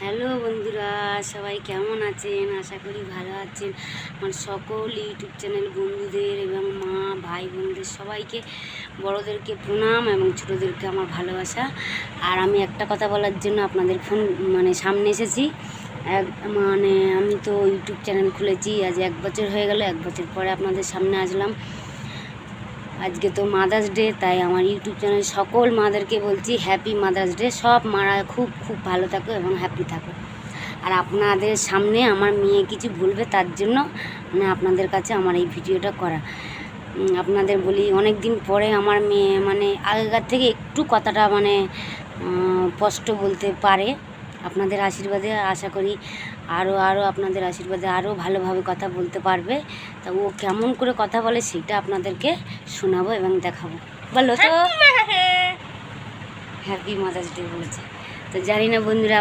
Hello বন্ধুরা, সবাই কেমন আছেন? আশা করি ভালো আছেন। আমার সকল ইউটিউব চ্যানেল বন্ধুদের এবং মা ভাই বোনদের সবাইকে, বড়োদেরকে প্রণাম এবং ছোটোদেরকে আমার ভালোবাসা। আর আমি একটা কথা বলার জন্য আপনাদের সামনে এসেছি। আমি তো ইউটিউব চ্যানেল খুলেছি আজ 1 বছর হয়ে গেল। 1 বছর পরে আপনাদের সামনে আসলাম। আজকে তো মাদার্স ডে, তাই আমার ইউটিউব চ্যানেল সকল মাদেরকে বলছি হ্যাপি মাদার্স ডে। সব মারা খুব খুব ভালো থাকো এবং হ্যাপি থাকো। আর আপনাদের সামনে আমার মেয়ে কিছু বলবে, তার জন্য আপনাদের কাছে আমার এই ভিডিওটা করা। আপনাদের বলি, অনেক দিন পরে আমার মেয়ে আগেকার থেকে একটু কথাটা স্পষ্ট বলতে পারে। আপনাদের আশীর্বাদে আশা করি আরও আপনাদের আশীর্বাদে আরও ভালোভাবে কথা বলতে পারবে। তা ও কেমন করে কথা বলে সেটা আপনাদেরকে শোনাবো এবং দেখাবো। বলো তো, হ্যাপি মাদার্স ডে বলেছে। তো জানি না বন্ধুরা